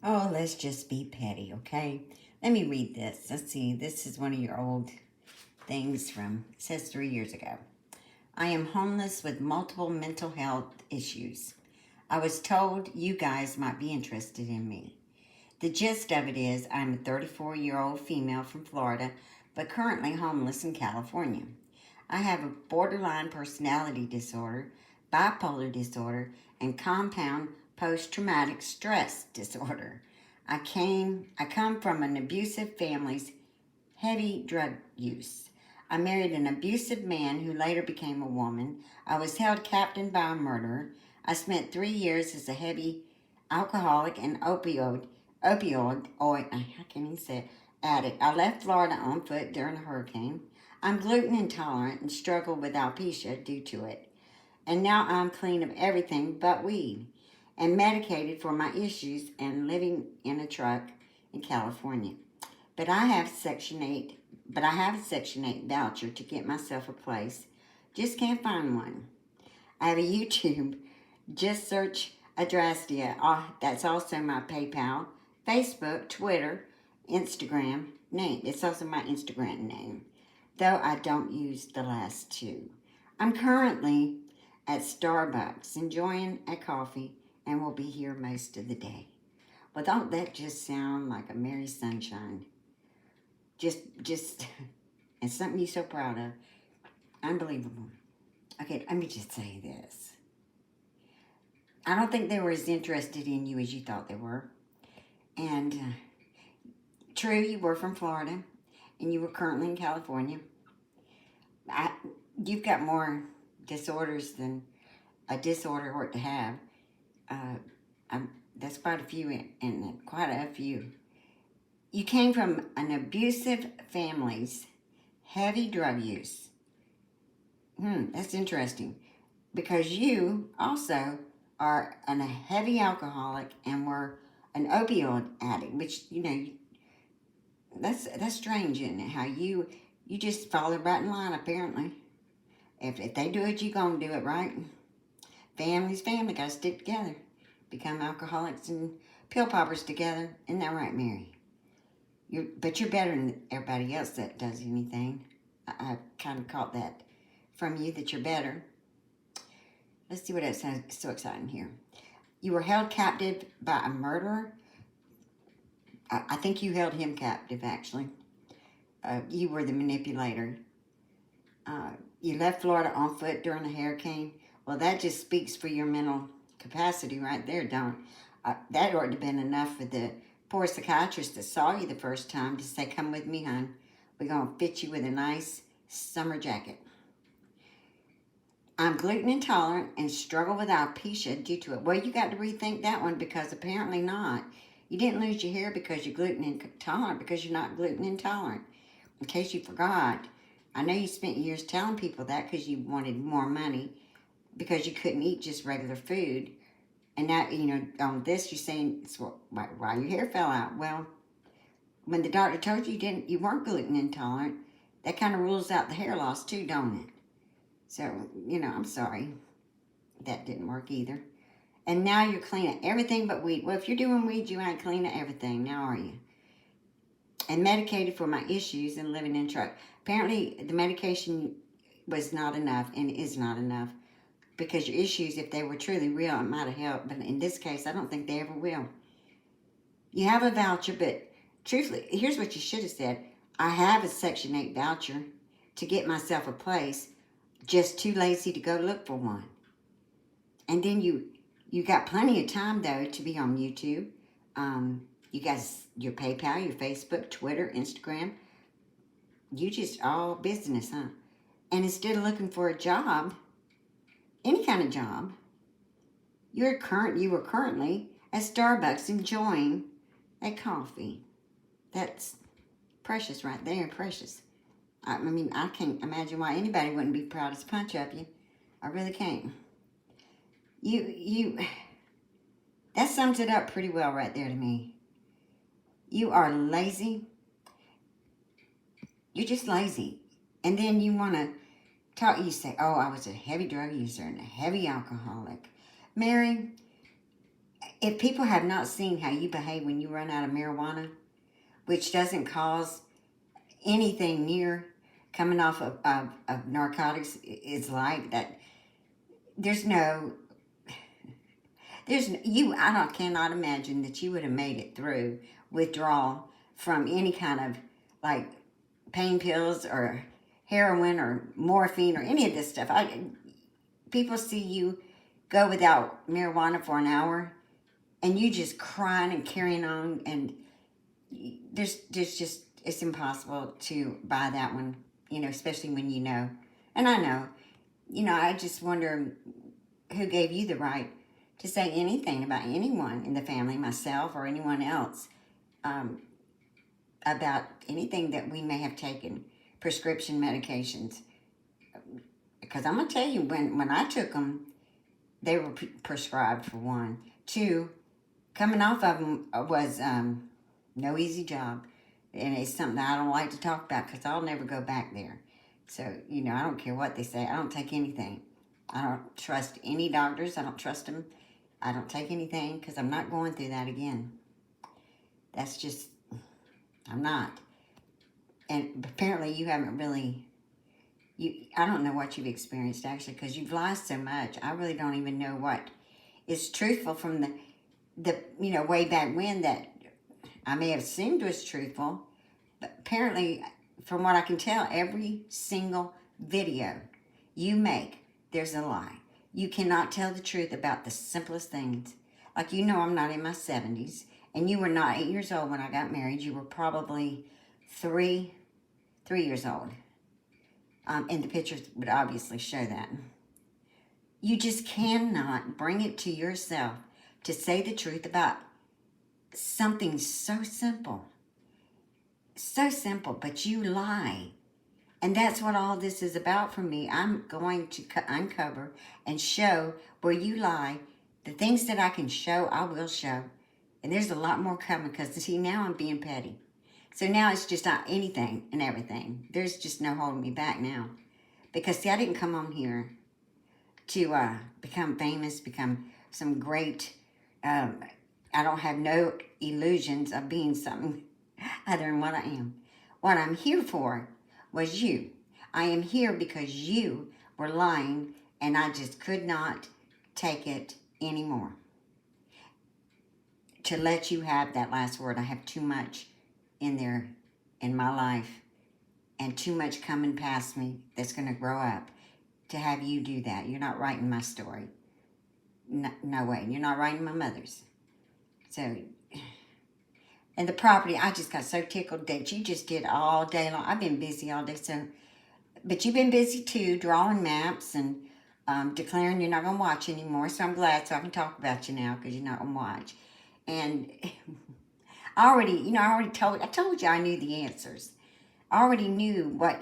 Oh, let's just be petty, okay? Let me read this. Let's see. This is one of your old things from, it says 3 years ago. I am homeless with multiple mental health issues. I was told you guys might be interested in me. The gist of it is I'm a 34-year-old female from Florida, but currently homeless in California. I have a borderline personality disorder, bipolar disorder, and compound post-traumatic stress disorder. I come from an abusive family's heavy drug use. I married an abusive man who later became a woman. I was held captive by a murderer. I spent 3 years as a heavy alcoholic and I can't even say it, addict. I left Florida on foot during a hurricane. I'm gluten intolerant and struggle with alopecia due to it. And now I'm clean of everything but weed and medicated for my issues and living in a truck in California. But I have Section 8, but I have a Section 8 voucher to get myself a place. Just can't find one. I have a YouTube. Just search Adrastia. That's also my PayPal, Facebook, Twitter, Instagram name. It's also my Instagram name, though I don't use the last two. I'm currently at Starbucks enjoying a coffee and will be here most of the day. Well, don't that just sound like a merry sunshine? Just, and something you're so proud of. Unbelievable. Okay, let me just say this. I don't think they were as interested in you as you thought they were. And true, you were from Florida, and you were currently in California. You've got more disorders than a disorder ought to have. That's quite a few, and quite a few. You came from an abusive family's heavy drug use. That's interesting. Because you also are a heavy alcoholic and were an opioid addict, which, that's strange, isn't it? How you just followed right in line, apparently. If they do it, you gonna do it, right? Family's family, gotta stick together. Become alcoholics and pill poppers together. Isn't that right, Mary? But you're better than everybody else that does anything. I kind of caught that from you, that you're better. Let's see what else is so exciting here. You were held captive by a murderer. I think you held him captive, actually. You were the manipulator. You left Florida on foot during a hurricane. Well, that just speaks for your mental capacity right there, don't that ought to have been enough for the poor psychiatrist that saw you the first time to say, come with me, hon. We're going to fit you with a nice summer jacket. I'm gluten intolerant and struggle with alopecia due to it. Well, you got to rethink that one, because apparently not. You didn't lose your hair because you're gluten intolerant, because you're not gluten intolerant. In case you forgot, I know you spent years telling people that because you wanted more money, because you couldn't eat just regular food. And now, on this, you're saying it's why your hair fell out. Well, when the doctor told you weren't gluten intolerant, that kind of rules out the hair loss too, don't it? So, I'm sorry. That didn't work either. And now you're clean of everything but weed. Well, if you're doing weed, you ain't clean of everything, now are you? And medicated for my issues and living in a truck. Apparently, the medication was not enough and is not enough, because your issues, if they were truly real, it might have helped. But in this case, I don't think they ever will. You have a voucher, but truthfully, here's what you should have said. I have a Section 8 voucher to get myself a place, just too lazy to go look for one. And then you got plenty of time, though, to be on YouTube. You guys, your PayPal, your Facebook, Twitter, Instagram. You just all business, huh? And instead of looking for a job, any kind of job, you were currently at Starbucks enjoying a coffee. That's precious right there, precious. I mean, I can't imagine why anybody wouldn't be proud as punch of you. I really can't. That sums it up pretty well right there to me. You are lazy. You're just lazy. And then you want to talk, you say, oh, I was a heavy drug user and a heavy alcoholic. Mary, If people have not seen how you behave when you run out of marijuana, which doesn't cause anything near coming off of narcotics, is like that. There's no, I don't, cannot imagine that you would have made it through withdrawal from any kind of like pain pills or heroin or morphine or any of this stuff. People see you go without marijuana for an hour and you just crying and carrying on, and there's just, it's impossible to buy that one, especially when you know. And I know, I just wonder who gave you the right to say anything about anyone in the family, myself or anyone else, about anything that we may have taken, prescription medications. Because I'm going to tell you, when I took them, they were prescribed for one. Two, coming off of them was no easy job. And it's something I don't like to talk about because I'll never go back there. So, I don't care what they say. I don't take anything. I don't trust any doctors. I don't trust them. I don't take anything because I'm not going through that again. That's just, I'm not. And apparently you haven't really, I don't know what you've experienced actually, because you've lied so much. I really don't even know what is truthful from the way back when that I may have assumed was truthful. But apparently, from what I can tell, every single video you make, there's a lie. You cannot tell the truth about the simplest things. Like, I'm not in my 70s, and you were not 8 years old when I got married. You were probably three years old. And the pictures would obviously show that. You just cannot bring it to yourself to say the truth about something so simple. So simple, but you lie. And that's what all this is about for me. I'm going to uncover and show where you lie. The things that I can show, I will show. And there's a lot more coming because, see, now I'm being petty. So now it's just not anything and everything. There's just no holding me back now. Because, see, I didn't come on here to become famous, become some great, I don't have no illusions of being something other than what I am. What I'm here for was you. I am here because you were lying and I just could not take it anymore. To let you have that last word. I have too much in there in my life and too much coming past me that's going to grow up to have you do that. You're not writing my story. No way. You're not writing my mother's. So, and the property, I just got so tickled that you just did all day long. I've been busy all day, so, but you've been busy too, drawing maps and declaring you're not going to watch anymore. So I'm glad, so I can talk about you now because you're not going to watch. And I told you I knew the answers. I already knew what,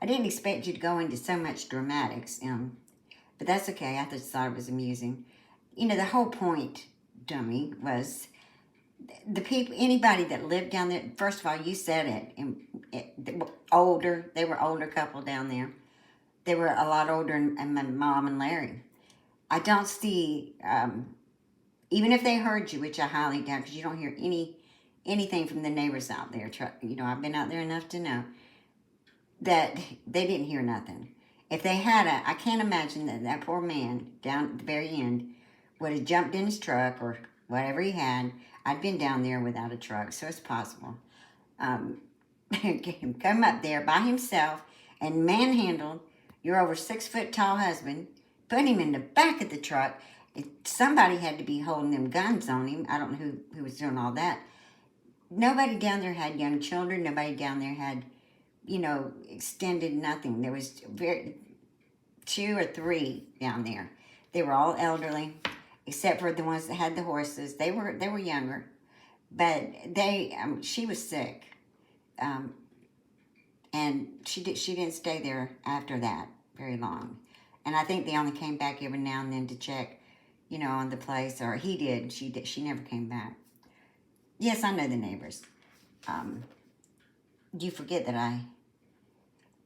I didn't expect you to go into so much dramatics, but that's okay. I just thought it was amusing. The whole point, dummy, was the people, anybody that lived down there, first of all, you said it, they were older couple down there. They were a lot older than my mom and Larry. I don't see, even if they heard you, which I highly doubt, because you don't hear anything from the neighbors out there. I've been out there enough to know that they didn't hear nothing. If they had I can't imagine that poor man down at the very end would have jumped in his truck or whatever he had. I'd been down there without a truck, so it's possible. Come up there by himself and manhandled your over 6 foot tall husband, put him in the back of the truck. Somebody had to be holding them guns on him. I don't know who was doing all that. Nobody down there had young children. Nobody down there had, extended nothing. There was 2 or 3 down there. They were all elderly, except for the ones that had the horses. They were younger, but she was sick, and she didn't stay there after that very long. And I think they only came back every now and then to check, on the place, or he did. She never came back. Yes, I know the neighbors. You forget that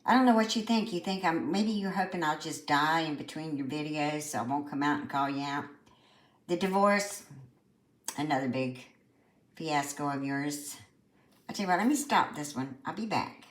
I don't know what you think. You think maybe you're hoping I'll just die in between your videos so I won't come out and call you out. The divorce, another big fiasco of yours. I tell you what, let me stop this one. I'll be back.